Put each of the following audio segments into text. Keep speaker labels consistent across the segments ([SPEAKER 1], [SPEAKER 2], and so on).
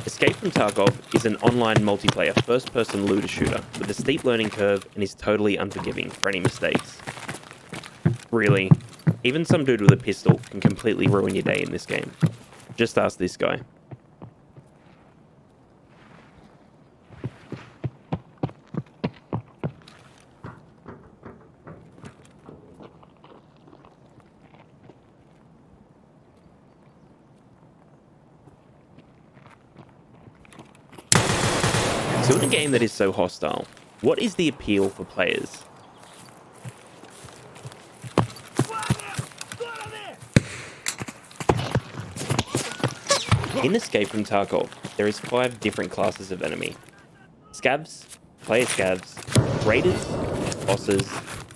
[SPEAKER 1] Escape from Tarkov is an online multiplayer first-person looter shooter with a steep learning curve and is totally unforgiving for any mistakes. Really, even some dude with a pistol can completely ruin your day in this game. Just ask this guy. So in a game that is so hostile, what is the appeal for players? In Escape from Tarkov, there is 5 different classes of enemy. Scavs, player scavs, raiders, bosses,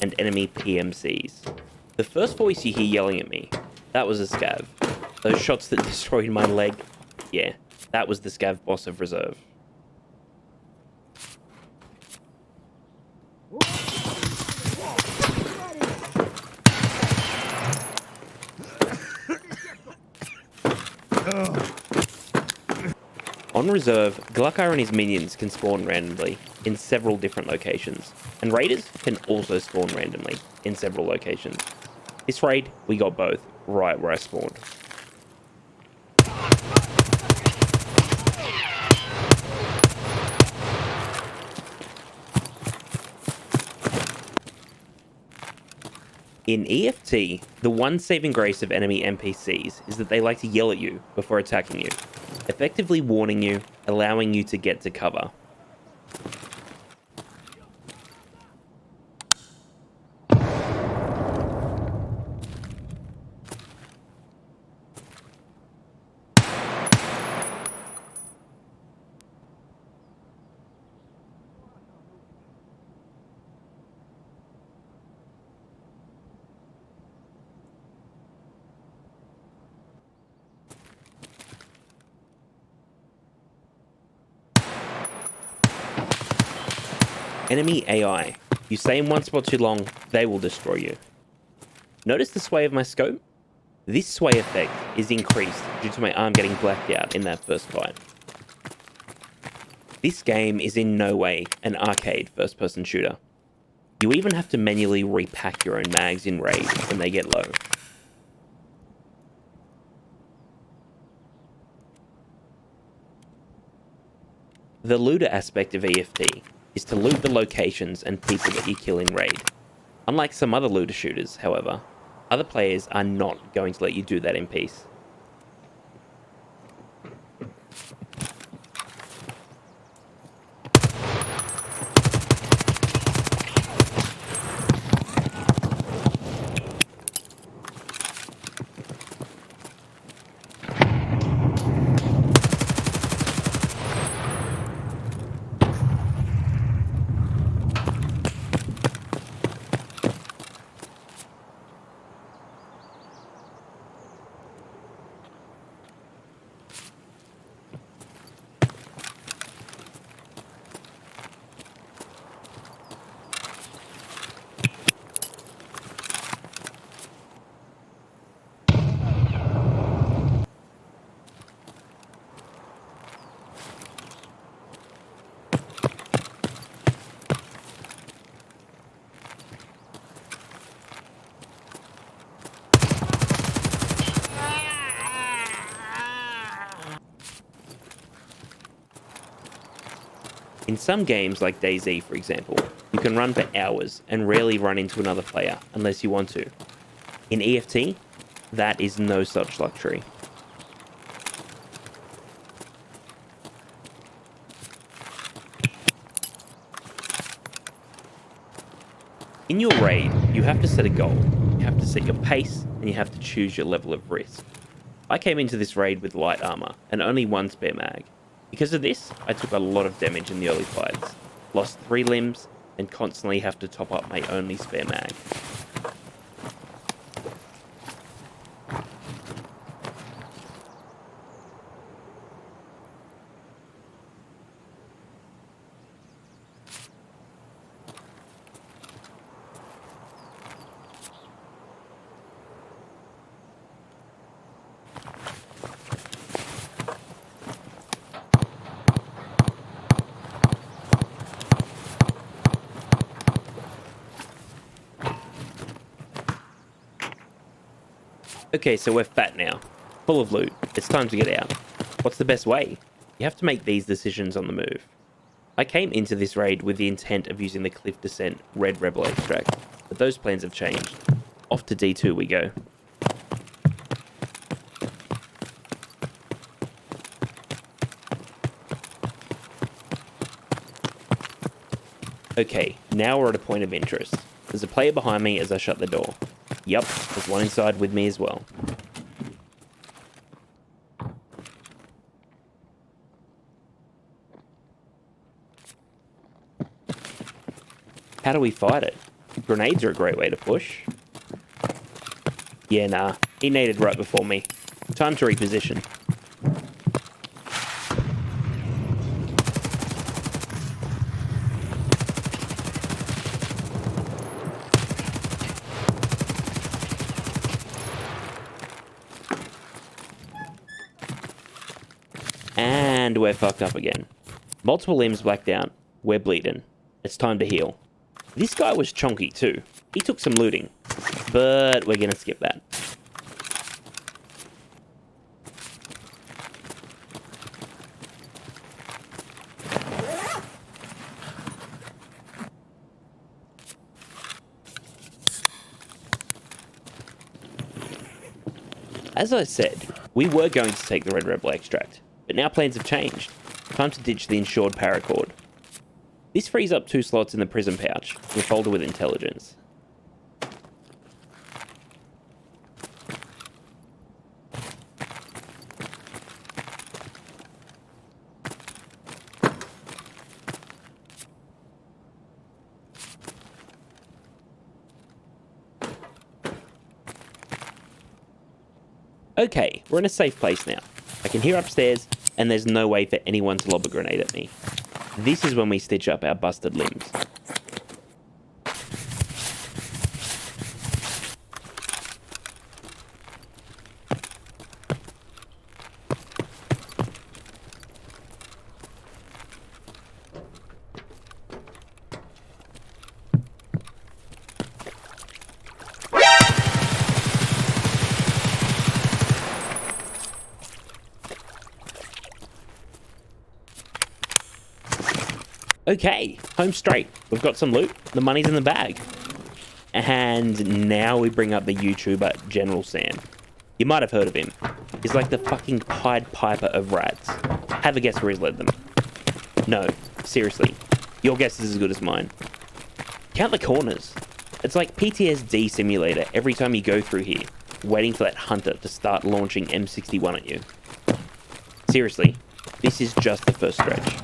[SPEAKER 1] and enemy PMCs. The first voice you hear yelling at me, that was a scav. Those shots that destroyed my leg, yeah, that was the scav boss of reserve. On reserve, Glukkar and his minions can spawn randomly in several different locations, and raiders can also spawn randomly in several locations. This raid, we got both right where I spawned. In EFT, the one saving grace of enemy NPCs is that they like to yell at you before attacking you, effectively warning you, allowing you to get to cover. Enemy AI. You stay in one spot too long, they will destroy you. Notice the sway of my scope? This sway effect is increased due to my arm getting blacked out in that first fight. This game is in no way an arcade first-person shooter. You even have to manually repack your own mags in Raid when they get low. The looter aspect of EFT is to loot the locations and people that you kill in Raid. Unlike some other looter shooters, however, other players are not going to let you do that in peace. In some games, like DayZ for example, you can run for hours and rarely run into another player unless you want to. In EFT, that is no such luxury. In your raid, you have to set a goal. You have to set your pace, and you have to choose your level of risk. I came into this raid with light armor and only 1 spare mag. Because of this, I took a lot of damage in the early fights, lost 3 limbs, and constantly have to top up my only spare mag. Okay, so we're fat now. Full of loot. It's time to get out. What's the best way? You have to make these decisions on the move. I came into this raid with the intent of using the Cliff Descent Red Rebel extract, but those plans have changed. Off to D2 we go. Okay, now we're at a point of interest. There's a player behind me as I shut the door. Yup, there's one inside with me as well. How do we fight it? Grenades are a great way to push. Yeah, nah. He naded right before me. Time to reposition. And we're fucked up again. Multiple limbs blacked out. We're bleeding. It's time to heal. This guy was chonky too. He took some looting. But we're gonna skip that. As I said, we were going to take the Red Rebel extract, but now plans have changed. Time to ditch the insured paracord. This frees up 2 slots in the prism pouch, in a folder with intelligence. Okay, we're in a safe place now. I can hear upstairs, and there's no way for anyone to lob a grenade at me. This is when we stitch up our busted limbs. Okay, home straight. We've got some loot. The money's in the bag. And now we bring up the YouTuber General Sam. You might have heard of him. He's like the fucking Pied Piper of rats. Have a guess where he's led them. No, seriously. Your guess is as good as mine. Count the corners. It's like PTSD simulator every time you go through here, waiting for that hunter to start launching M61 at you. Seriously, this is just the first stretch.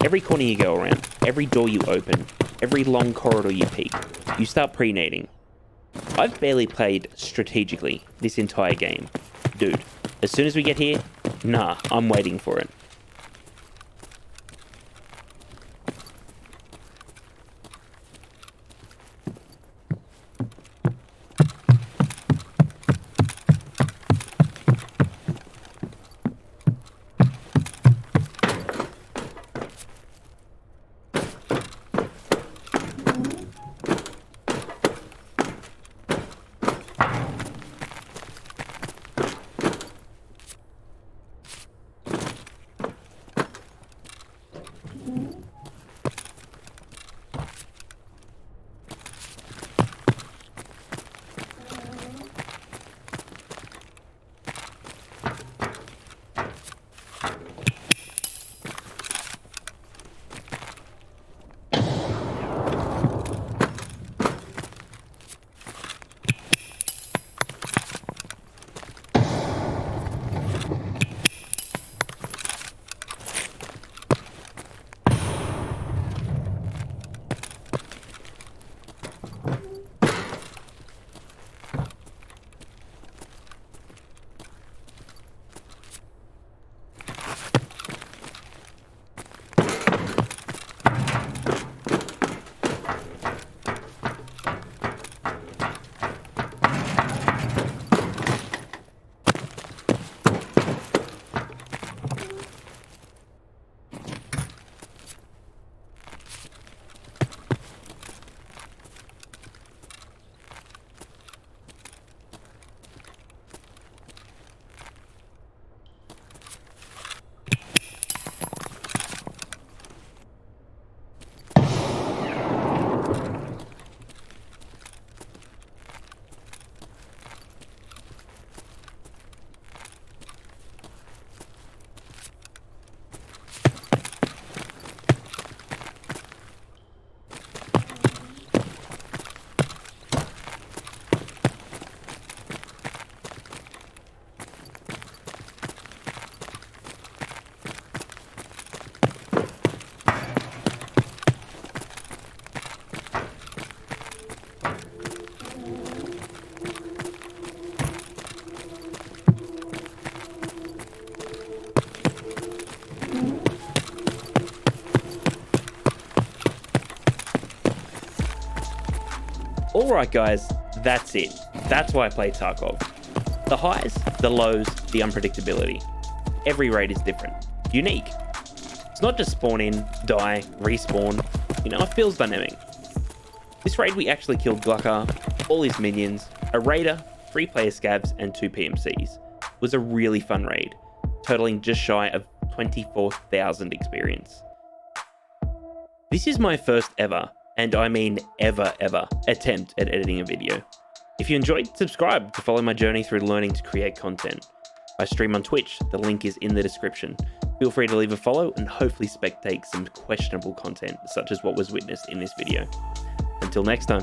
[SPEAKER 1] Every corner you go around, every door you open, every long corridor you peek, you start pre-nading. I've barely played strategically this entire game. Dude, as soon as we get here, nah, I'm waiting for it. Alright guys, that's it. That's why I play Tarkov. The highs, the lows, the unpredictability. Every raid is different, unique. It's not just spawn in, die, respawn, it feels dynamic. This raid we actually killed Glucker, all his minions, a raider, 3 player scavs and 2 PMCs. It was a really fun raid, totaling just shy of 24,000 experience. This is my first ever, and I mean ever, attempt at editing a video. If you enjoyed, subscribe to follow my journey through learning to create content. I stream on Twitch, the link is in the description. Feel free to leave a follow and hopefully spectate some questionable content such as what was witnessed in this video. Until next time.